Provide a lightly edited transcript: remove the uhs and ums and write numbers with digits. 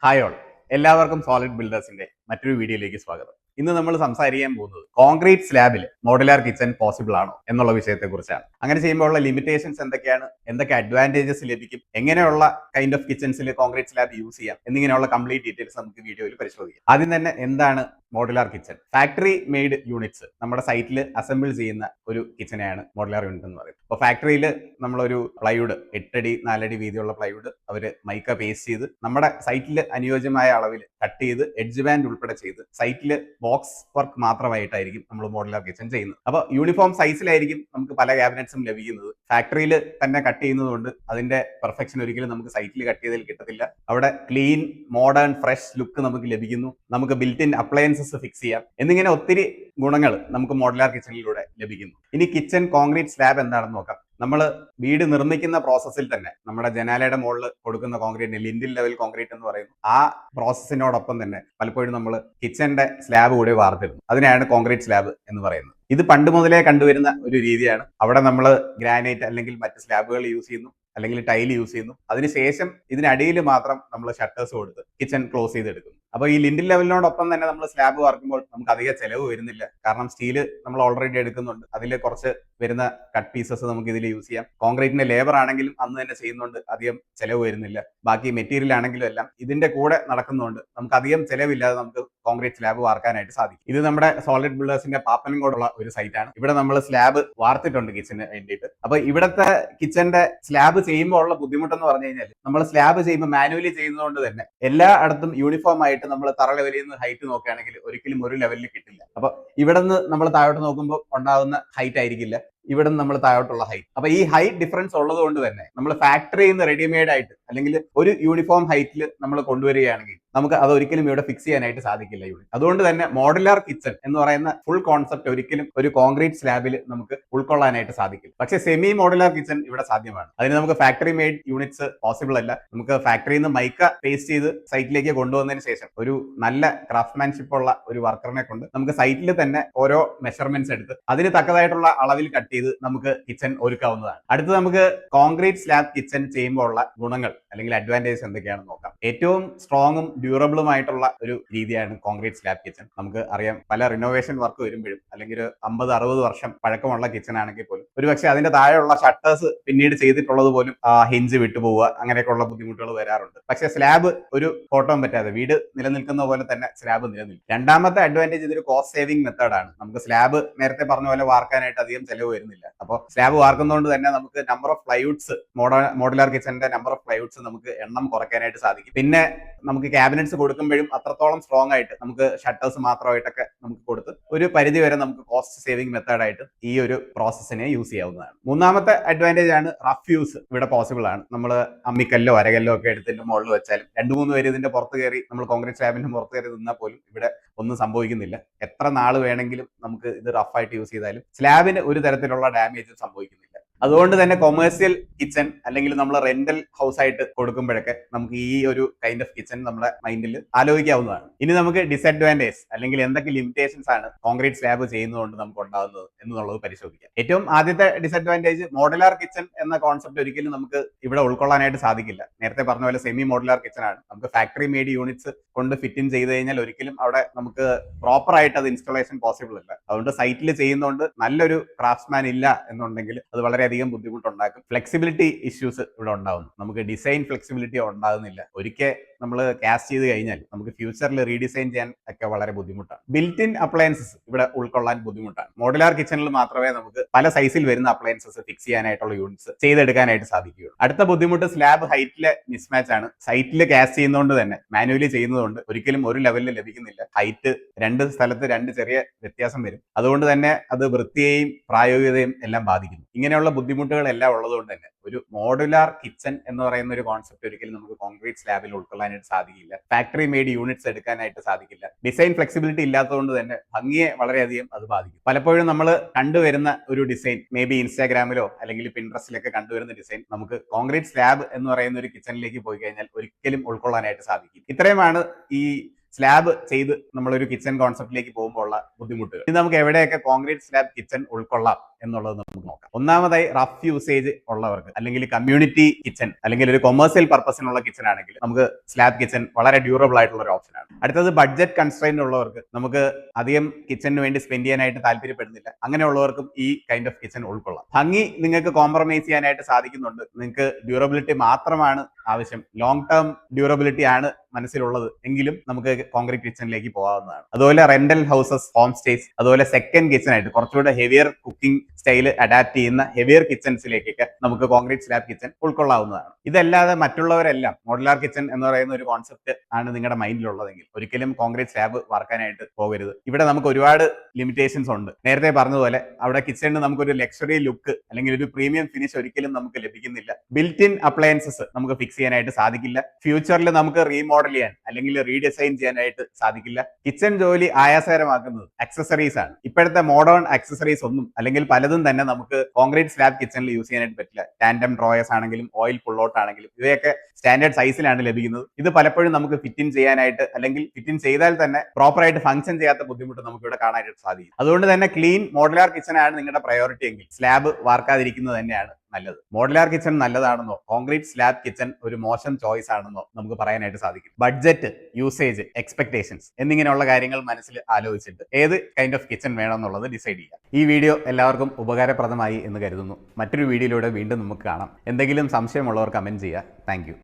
Hi all, എല്ലാവർക്കും solid ബിൽഡേഴ്സിന്റെ മറ്റൊരു വീഡിയോയിലേക്ക് സ്വാഗതം. ഇന്ന് നമ്മൾ സംസാരിക്കാൻ പോകുന്നത് കോൺക്രീറ്റ് സ്ലാബിൽ മോഡുലാർ കിച്ചൺ പോസിബിൾ ആണോ എന്നുള്ള വിഷയത്തെ കുറിച്ചാണ്. അങ്ങനെ ചെയ്യുമ്പോൾ ഉള്ള ലിമിറ്റേഷൻസ് എന്തൊക്കെയാണ്, എന്തൊക്കെ അഡ്വാൻറ്റേജസ് ലഭിക്കും, എങ്ങനെയുള്ള കൈൻഡ് ഓഫ് കിച്ചൺസിൽ കോൺക്രീറ്റ് സ്ലാബ് യൂസ് ചെയ്യാം എന്നിങ്ങനെയുള്ള കംപ്ലീറ്റ് ഡീറ്റെയിൽസ് നമുക്ക് വീഡിയോയിൽ പരിശോധിക്കാം. ആദ്യം തന്നെ എന്താണ് modular kitchen? Factory made units നമ്മുടെ സൈറ്റിൽ അസംബിൾ ചെയ്യുന്ന ഒരു കിച്ചനെയാണ് മോഡുലാർ യൂണിറ്റ് എന്ന് പറയുന്നത്. അപ്പോൾ ഫാക്ടറിയിൽ നമ്മളൊരു പ്ലൈവുഡ് 8 അടി 4 അടി വീതിയുള്ള പ്ലൈവുഡ് അവർ മൈക്ക പേസ്റ്റ് ചെയ്ത് നമ്മുടെ സൈറ്റിൽ അനുയോജ്യമായ അളവിൽ കട്ട് ചെയ്ത് എഡ്ജ് ബാൻഡ് ഉൾപ്പെടെ ചെയ്ത് സൈറ്റിൽ ബോക്സ് വർക്ക് മാത്രമായിട്ടായിരിക്കും നമ്മൾ മോഡുലാർ കിച്ചൺ ചെയ്യുന്നത്. അപ്പോൾ യൂണിഫോം സൈസിലായിരിക്കും നമുക്ക് പല ക്യാബിനറ്റ്സും ലഭിക്കുന്നത്. ഫാക്ടറിയിൽ തന്നെ കട്ട് ചെയ്യുന്നതുകൊണ്ട് അതിന്റെ പെർഫെക്ഷൻ ഒരിക്കലും നമുക്ക് സൈറ്റിൽ കട്ട് ചെയ്തതിൽ കിട്ടത്തില്ല. അവിടെ ക്ലീൻ മോഡേൺ ഫ്രഷ് ലുക്ക് നമുക്ക് ലഭിക്കുന്നു. നമുക്ക് ബിൽറ്റ് ഇൻ അപ്ലയൻസസ് ഫിക്സ് ചെയ്യാം എന്നിങ്ങനെ ഒത്തിരി ഗുണങ്ങൾ നമുക്ക് മോഡുലാർ കിച്ചണിലൂടെ ലഭിക്കുന്നു. ഇനി കിച്ചൺ കോൺക്രീറ്റ് സ്ലാബ് എന്താണെന്ന് നോക്കാം. നമ്മൾ വീട് നിർമ്മിക്കുന്ന പ്രോസസ്സിൽ തന്നെ നമ്മുടെ ജനാലയുടെ മുകളിൽ കൊടുക്കുന്ന കോൺക്രീറ്റ്, ലിൻഡിൽ ലെവൽ കോൺക്രീറ്റ് എന്ന് പറയുന്നു, ആ പ്രോസസ്സിനോടൊപ്പം തന്നെ പലപ്പോഴും നമ്മൾ കിച്ചന്റെ സ്ലാബ് കൂടി വാർത്തിരുന്നു. അതിനെയാണ് കോൺക്രീറ്റ് സ്ലാബ് എന്ന് പറയുന്നത്. ഇത് പണ്ട് മുതലേ കണ്ടുവരുന്ന ഒരു രീതിയാണ്. അവിടെ നമ്മൾ ഗ്രാനൈറ്റ് അല്ലെങ്കിൽ മറ്റ് സ്ലാബുകൾ യൂസ് ചെയ്യുന്നു, അല്ലെങ്കിൽ ടൈൽ യൂസ് ചെയ്യുന്നു. അതിനുശേഷം ഇതിനടിയിൽ മാത്രം നമ്മൾ ഷട്ടേഴ്സ് കൊടുത്ത് കിച്ചൺ ക്ലോസ് ചെയ്തെടുക്കുന്നു. അപ്പോൾ ഈ ലിൻഡിൽ ലെവലിനോടൊപ്പം തന്നെ നമ്മൾ സ്ലാബ് വാർക്കുമ്പോൾ നമുക്ക് അധിക ചെലവ് വരുന്നില്ല. കാരണം സ്റ്റീല് നമ്മൾ ഓൾറെഡി എടുക്കുന്നുണ്ട്. അതിൽ കുറച്ച് വരുന്ന കട്ട് പീസസ് നമുക്ക് ഇതിൽ യൂസ് ചെയ്യാം. കോൺക്രീറ്റിന്റെ ലേബർ ആണെങ്കിലും അന്ന് തന്നെ ചെയ്യുന്നുണ്ട്, അധികം ചെലവ് വരുന്നില്ല. ബാക്കി മെറ്റീരിയൽ ആണെങ്കിലും എല്ലാം ഇതിന്റെ കൂടെ നടക്കുന്നുണ്ട്. നമുക്ക് അധികം ചെലവില്ലാതെ നമുക്ക് കോൺക്രീറ്റ് സ്ലാബ് വാർക്കാനായിട്ട് സാധിക്കും. ഇത് നമ്മുടെ സോളിഡ് ബിൽഡേഴ്സിന്റെ പാപ്പനംകോടുള്ള ഒരു സൈറ്റാണ്. ഇവിടെ നമ്മൾ സ്ലാബ് വാർത്തിട്ടുണ്ട് കിച്ചന് വേണ്ടിയിട്ട്. അപ്പൊ ഇവിടുത്തെ കിച്ചന്റെ സ്ലാബ് ചെയ്യുമ്പോൾ ഉള്ള ബുദ്ധിമുട്ടെന്ന് പറഞ്ഞു കഴിഞ്ഞാൽ, നമ്മൾ സ്ലാബ് ചെയ്യുമ്പോൾ മാനുവലി ചെയ്യുന്നതുകൊണ്ട് തന്നെ എല്ലായിടത്തും യൂണിഫോം ആയിട്ട് നമ്മൾ തറ ലെവലിൽ നിന്ന് ഹൈറ്റ് നോക്കുകയാണെങ്കിൽ ഒരിക്കലും ഒരു ലെവലിൽ കിട്ടില്ല. അപ്പൊ ഇവിടെ നിന്ന് നമ്മൾ താഴോട്ട് നോക്കുമ്പോൾ ഉണ്ടാകുന്ന ഹൈറ്റ് ആയിരിക്കില്ല ഇവിടെ നിന്ന് നമ്മൾ താഴോട്ടുള്ള ഹൈറ്റ്. അപ്പൊ ഈ ഹൈറ്റ് ഡിഫറൻസ് ഉള്ളത് കൊണ്ട് തന്നെ നമ്മൾ ഫാക്ടറിയിൽ നിന്ന് റെഡിമെയ്ഡ് ആയിട്ട് അല്ലെങ്കിൽ ഒരു യൂണിഫോം ഹൈറ്റിൽ നമ്മൾ കൊണ്ടുവരികയാണെങ്കിൽ നമുക്ക് അത് ഒരിക്കലും ഇവിടെ ഫിക്സ് ചെയ്യാനായിട്ട് സാധിക്കില്ല യൂണിറ്റ്. അതുകൊണ്ട് തന്നെ മോഡുലാർ കിച്ചൺ എന്ന് പറയുന്ന ഫുൾ കോൺസെപ്റ്റ് ഒരിക്കലും ഒരു കോൺക്രീറ്റ് സ്ലാബിൽ നമുക്ക് ഉൾക്കൊള്ളാനായിട്ട് സാധിക്കില്ല. പക്ഷേ സെമി മോഡുലാർ കിച്ചൺ ഇവിടെ സാധ്യമാണ്. അതിന് നമുക്ക് ഫാക്ടറി മെയ്ഡ് യൂണിറ്റ്സ് പോസിബിൾ അല്ല. നമുക്ക് ഫാക്ടറിയിൽ നിന്ന് മൈക്ക പേസ്റ്റ് ചെയ്ത് സൈറ്റിലേക്ക് കൊണ്ടുവന്നതിന് ശേഷം ഒരു നല്ല ക്രാഫ്റ്റ്മാൻഷിപ്പ് ഉള്ള ഒരു വർക്കറിനെ കൊണ്ട് നമുക്ക് സൈറ്റിൽ തന്നെ ഓരോ മെഷർമെന്റ്സ് എടുത്ത് അതിന് തക്കതായിട്ടുള്ള അളവിൽ കട്ട് ചെയ്ത് നമുക്ക് കിച്ചൺ ഒരുക്കാവുന്നതാണ്. അടുത്ത് നമുക്ക് കോൺക്രീറ്റ് സ്ലാബ് കിച്ചൺ ചെയ്യുമ്പോൾ ഉള്ള ഗുണങ്ങൾ അല്ലെങ്കിൽ അഡ്വാൻറ്റേജസ് എന്തൊക്കെയാണെന്ന് നോക്കാം. ഏറ്റവും സ്ട്രോങ്ങും ഡ്യൂറബിളുമായിട്ടുള്ള ഒരു രീതിയാണ് കോൺക്രീറ്റ് സ്ലാബ് കിച്ചൺ. നമുക്ക് അറിയാം, പല റിനോവേഷൻ വർക്ക് വരുമ്പോഴും അല്ലെങ്കിൽ ഒരു 50-60 വർഷം പഴക്കമുള്ള കിച്ചൺ ആണെങ്കിൽ പോലും ഒരുപക്ഷെ അതിന്റെ താഴെയുള്ള ഷട്ടേഴ്സ് പിന്നീട് ചെയ്തിട്ടുള്ളത് പോലും ഹിഞ്ച് വിട്ടുപോവുക, അങ്ങനെയൊക്കെയുള്ള ബുദ്ധിമുട്ടുകൾ വരാറുണ്ട്. പക്ഷേ സ്ലാബ് ഒരു ഫോട്ടോയും പറ്റാതെ വീട് നിലനിൽക്കുന്ന പോലെ തന്നെ സ്ലാബ് നിലനിൽക്കും. രണ്ടാമത്തെ അഡ്വാൻറ്റേജ് ഇതൊരു കോസ്റ്റ് സേവിംഗ് മെത്തേഡാണ്. നമുക്ക് സ്ലാബ് നേരത്തെ പറഞ്ഞ പോലെ വാർക്കാനായിട്ട് അധികം ചെലവ് വരുന്നില്ല. അപ്പോൾ സ്ലാബ് വാർക്കുന്നതുകൊണ്ട് തന്നെ നമുക്ക് നമ്പർ ഓഫ് പ്ലൈവുഡ്സ്, മോഡുലാർ കിച്ചന്റെ നമ്പർ ഓഫ് പ്ലൈവുഡ്സ് നമുക്ക് എണ്ണം കുറയ്ക്കാനായിട്ട് സാധിക്കും. പിന്നെ നമുക്ക് ക്യാബിനറ്റ്സ് കൊടുക്കുമ്പോഴും അത്രത്തോളം സ്ട്രോങ് ആയിട്ട് നമുക്ക് ഷട്ടേഴ്സ് മാത്രമായിട്ടൊക്കെ നമുക്ക് കൊടുത്ത് ഒരു പരിധി വരെ നമുക്ക് കോസ്റ്റ് സേവിംഗ് മെത്തേഡായിട്ട് ഈ ഒരു പ്രോസസ്സിനെ യൂസ് ചെയ്യാവുന്നതാണ്. മൂന്നാമത്തെ അഡ്വാൻറ്റേജ് ആണ് റഫ് യൂസ് ഇവിടെ പോസിബിൾ ആണ്. നമ്മൾ അമ്മിക്കല്ലോ അരകല്ലോ ഒക്കെ എടുത്തിന്റെ മുകളിൽ വെച്ചാലും 2-3 പേര് ഇതിന്റെ പുറത്ത് കയറി, നമ്മൾ കോൺക്രീറ്റ് സ്ലാബിന്റെ പുറത്ത് കയറി നിന്നാൽ പോലും ഇവിടെ ഒന്നും സംഭവിക്കുന്നില്ല. എത്ര നാൾ വേണമെങ്കിലും നമുക്ക് ഇത് റഫായിട്ട് യൂസ് ചെയ്താലും സ്ലാബിന് ഒരു തരത്തിലുള്ള ഡാമേജ് സംഭവിക്കുന്നില്ല. അതുകൊണ്ട് തന്നെ കൊമേഴ്സ്യൽ കിച്ചൺ അല്ലെങ്കിൽ നമ്മൾ റെന്റൽ ഹൗസ് ആയിട്ട് കൊടുക്കുമ്പോഴൊക്കെ നമുക്ക് ഈ ഒരു കൈൻഡ് ഓഫ് കിച്ചൺ നമ്മുടെ മൈൻഡിൽ ആലോചിക്കാവുന്നതാണ്. ഇനി നമുക്ക് ഡിസഡ്വാൻറ്റേജ് അല്ലെങ്കിൽ എന്തൊക്കെ ലിമിറ്റേഷൻസ് ആണ് കോൺക്രീറ്റ് സ്ലാബ് ചെയ്യുന്നതുകൊണ്ട് നമുക്ക് ഉണ്ടാകുന്നത് എന്നുള്ളത് പരിശോധിക്കാം. ഏറ്റവും ആദ്യത്തെ ഡിസഡ്വാൻറ്റേജ്, മോഡുലാർ കിച്ചൺ എന്ന കോൺസെപ്റ്റ് ഒരിക്കലും നമുക്ക് ഇവിടെ ഉൾക്കൊള്ളാനായിട്ട് സാധിക്കില്ല. നേരത്തെ പറഞ്ഞ പോലെ സെമി മോഡുലാർ കിച്ചൺ ആണ്. നമുക്ക് ഫാക്ടറി മെയ്ഡ് യൂണിറ്റ്സ് കൊണ്ട് ഫിറ്റ് ഇൻ ചെയ്ത് കഴിഞ്ഞാൽ ഒരിക്കലും അവിടെ നമുക്ക് പ്രോപ്പർ ആയിട്ട് അത് ഇൻസ്റ്റലേഷൻ പോസിബിൾ അല്ല. അതുകൊണ്ട് സൈറ്റിൽ ചെയ്യുന്നതുകൊണ്ട് നല്ലൊരു ക്രാഫ്റ്റ്സ്മാൻ ഇല്ല എന്നുണ്ടെങ്കിൽ അത് വളരെയധികം ബുദ്ധിമുട്ടുണ്ടാക്കും. ഫ്ലെക്സിബിലിറ്റി ഇഷ്യൂസ് ഇവിടെ ഉണ്ടാകുന്നു. നമുക്ക് ഡിസൈൻ ഫ്ലെക്സിബിലിറ്റി ഉണ്ടാകുന്നില്ല. ഒരിക്കൽ നമ്മൾ കാസ്റ്റ് ചെയ്ത് കഴിഞ്ഞാൽ നമുക്ക് ഫ്യൂച്ചറിൽ റീഡിസൈൻ ചെയ്യാൻ ഒക്കെ വളരെ ബുദ്ധിമുട്ടാണ്. ബിൽറ്റ് ഇൻ അപ്ലയൻസസ് ഇവിടെ ഉൾക്കൊള്ളാൻ ബുദ്ധിമുട്ടാണ്. മോഡുലാർ കിച്ചണിൽ മാത്രമേ നമുക്ക് പല സൈസിൽ വരുന്ന അപ്ലയൻസസ് ഫിക്സ് ചെയ്യാനായിട്ടുള്ള യൂണിറ്റ്സ് ചെയ്തെടുക്കാനായിട്ട് സാധിക്കുകയുള്ളൂ. അടുത്ത ബുദ്ധിമുട്ട് സ്ലാബ് ഹൈറ്റിലെ മിസ്മാച്ച് ആണ്. സൈറ്റിൽ കാസ്റ്റ് ചെയ്യുന്നതുകൊണ്ട് തന്നെ മാനുവലി ചെയ്യുന്നതുകൊണ്ട് ഒരിക്കലും ഒരു ലെവലിൽ ലഭിക്കുന്നില്ല. ഹൈറ്റ് രണ്ട് സ്ഥലത്ത് രണ്ട് ചെറിയ വ്യത്യാസം വരും. അതുകൊണ്ട് തന്നെ അത് വൃത്തിയെയും പ്രായോഗികതയും എല്ലാം ബാധിക്കുന്നു. ഇങ്ങനെയുള്ള ബുദ്ധിമുട്ടുകളെല്ലാം ഉള്ളതുകൊണ്ട് തന്നെ ഒരു മോഡുലാർ കിച്ചൺ എന്ന് പറയുന്ന ഒരു കോൺസെപ്റ്റ് ഒരിക്കലും നമുക്ക് കോൺക്രീറ്റ് സ്ലാബിൽ ഉൾക്കൊള്ളാനായിട്ട് സാധിക്കില്ല. ഫാക്ടറി മെയ്ഡ് യൂണിറ്റ്സ് എടുക്കാനായിട്ട് സാധിക്കില്ല. ഡിസൈൻ ഫ്ലെക്സിബിലിറ്റി ഇല്ലാത്തതുകൊണ്ട് തന്നെ ഭംഗിയെ വളരെയധികം അത് ബാധിക്കും. പലപ്പോഴും നമ്മൾ കണ്ടുവരുന്ന ഒരു ഡിസൈൻ, മേ ബി ഇൻസ്റ്റാഗ്രാമിലോ അല്ലെങ്കിൽ പിൻട്രസ്റ്റിലൊക്കെ കണ്ടുവരുന്ന ഡിസൈൻ നമുക്ക് കോൺക്രീറ്റ് സ്ലാബ് എന്ന് പറയുന്ന ഒരു കിച്ചണിലേക്ക് പോയി കഴിഞ്ഞാൽ ഒരിക്കലും ഉൾക്കൊള്ളാനായിട്ട് സാധിക്കും. ഇത്രയുമാണ് ഈ സ്ലാബ് ചെയ്ത് നമ്മളൊരു കിച്ചൺ കോൺസെപ്റ്റിലേക്ക് പോകുമ്പോൾ ഉള്ള ബുദ്ധിമുട്ടുകൾ. ഇനി നമുക്ക് എവിടെയൊക്കെ കോൺക്രീറ്റ് സ്ലാബ് കിച്ചൺ ഉൾക്കൊള്ളാം എന്നുള്ളത് നമുക്ക് നോക്കാം. ഒന്നാമതായി റഫ് യൂസേജ് ഉള്ളവർക്ക്, അല്ലെങ്കിൽ കമ്മ്യൂണിറ്റി കിച്ചൺ, അല്ലെങ്കിൽ ഒരു കൊമേഴ്സ്യൽ പർപ്പസിനുള്ള കിച്ചൺ ആണെങ്കിൽ നമുക്ക് സ്ലാബ് കിച്ചൺ വളരെ ഡ്യൂറബിൾ ആയിട്ടുള്ള ഒരു ഓപ്ഷനാണ്. അടുത്തത് ബഡ്ജറ്റ് കൺസ്ട്രെയിൻ ഉള്ളവർക്ക്, നമുക്ക് അധികം കിച്ചണിന് വേണ്ടി സ്പെൻഡ് ചെയ്യാനായിട്ട് താല്പര്യപ്പെടുന്നില്ല, അങ്ങനെയുള്ളവർക്കും ഈ കൈൻഡ് ഓഫ് കിച്ചൺ ഉൾക്കൊള്ളാം. ഭംഗി നിങ്ങൾക്ക് കോംപ്രമൈസ് ചെയ്യാനായിട്ട് സാധിക്കുന്നുണ്ട്, നിങ്ങൾക്ക് ഡ്യൂറബിലിറ്റി മാത്രമാണ് ആവശ്യം, ലോങ് ടേം ഡ്യൂറബിലിറ്റി ആണ് മനസ്സിലുള്ളത് എങ്കിലും നമുക്ക് കോൺക്രീറ്റ് കിച്ചണിലേക്ക് പോകാവുന്നതാണ്. അതുപോലെ റെന്റൽ ഹൗസസ്, ഹോം സ്റ്റേസ്, അതുപോലെ സെക്കൻഡ് കിച്ചൺ ആയിട്ട് കുറച്ചുകൂടെ ഹെവിയർ കുക്കിംഗ് സ്റ്റൈൽ അഡാപ്റ്റ് ചെയ്യുന്ന ഹെവിയർ കിച്ചൺസിലേക്കൊക്കെ നമുക്ക് കോൺക്രീറ്റ് സ്ലാബ് കിച്ചൺ ഉൾക്കൊള്ളാവുന്നതാണ്. ഇതല്ലാതെ മറ്റുള്ളവരെല്ലാം മോഡുലാർ കിച്ചൺ എന്ന് പറയുന്ന ഒരു കോൺസെപ്റ്റ് ആണ് നിങ്ങളുടെ മൈൻഡിലുള്ളതെങ്കിൽ ഒരിക്കലും കോൺക്രീറ്റ് സ്ലാബ് വാർക്കാനായിട്ട് പോകരുത്. ഇവിടെ നമുക്ക് ഒരുപാട് ലിമിറ്റേഷൻസ് ഉണ്ട്. നേരത്തെ പറഞ്ഞതുപോലെ അവിടെ കിച്ചണിന് നമുക്കൊരു ലക്ഷറി ലുക്ക് അല്ലെങ്കിൽ ഒരു പ്രീമിയം ഫിനിഷ് ഒരിക്കലും നമുക്ക് ലഭിക്കുന്നില്ല. ബിൽറ്റ് ഇൻ അപ്ലയൻസസ് നമുക്ക് ഫിക്സ് ചെയ്യാനായിട്ട് സാധിക്കില്ല. ഫ്യൂച്ചറിൽ നമുക്ക് റീമോഡൽ ചെയ്യാൻ അല്ലെങ്കിൽ റീഡിസൈൻ ചെയ്യാനായിട്ട് സാധിക്കില്ല. കിച്ചൺ ജോലി ആയാസകരമാക്കുന്നത് അക്സസറീസ് ആണ്. ഇപ്പോഴത്തെ മോഡേൺ അക്സസറീസ് ഒന്നും, അല്ലെങ്കിൽ പലതും തന്നെ നമുക്ക് കോൺക്രീറ്റ് സ്ലാബ് കിച്ചണിൽ യൂസ് ചെയ്യാനായിട്ട് പറ്റില്ല. ടാൻഡം ഡ്രോയേഴ്സ് ആണെങ്കിലും ഓയിൽ പുൾ ഔട്ട് ആണെങ്കിലും ഇവയൊക്കെ സ്റ്റാൻഡേർഡ് സൈസിലാണ് ലഭിക്കുന്നത്. ഇത് പലപ്പോഴും നമുക്ക് ഫിറ്റിൻ ചെയ്യാനായിട്ട്, അല്ലെങ്കിൽ ഫിറ്റിൻ ചെയ്താൽ തന്നെ പ്രോപ്പറായിട്ട് ഫംഗ്ഷൻ ചെയ്യാത്ത ബുദ്ധിമുട്ട് നമുക്ക് ഇവിടെ കാണാനായിട്ട് സാധിക്കും. അതുകൊണ്ട് തന്നെ ക്ലീൻ മോഡുലാർ കിച്ചൺ ആണ് നിങ്ങളുടെ പ്രയോറിറ്റി എങ്കിൽ സ്ലാബ് വാർക്കാതിരിക്കുന്നത് തന്നെയാണ് നല്ലത്. മോഡുലാർ കിച്ചൺ നല്ലതാണെന്നോ കോൺക്രീറ്റ് സ്ലാബ് കിച്ചൺ ഒരു മോശം ചോയ്സ് ആണെന്നോ നമുക്ക് പറയാനായിട്ട് സാധിക്കും. ബഡ്ജറ്റ്, യൂസേജ്, എക്സ്പെക്ടേഷൻസ് എന്നിങ്ങനെയുള്ള കാര്യങ്ങൾ മനസ്സിൽ ആലോചിച്ചിട്ട് ഏത് കൈൻഡ് ഓഫ് കിച്ചൺ വേണമെന്നുള്ളത് ഡിസൈഡ് ചെയ്യാം. ഈ വീഡിയോ എല്ലാവർക്കും ഉപകാരപ്രദമായി എന്ന് കരുതുന്നു. മറ്റൊരു വീഡിയോയിലൂടെ വീണ്ടും നമുക്ക് കാണാം. എന്തെങ്കിലും സംശയമുള്ളവർ കമന്റ് ചെയ്യുക. താങ്ക്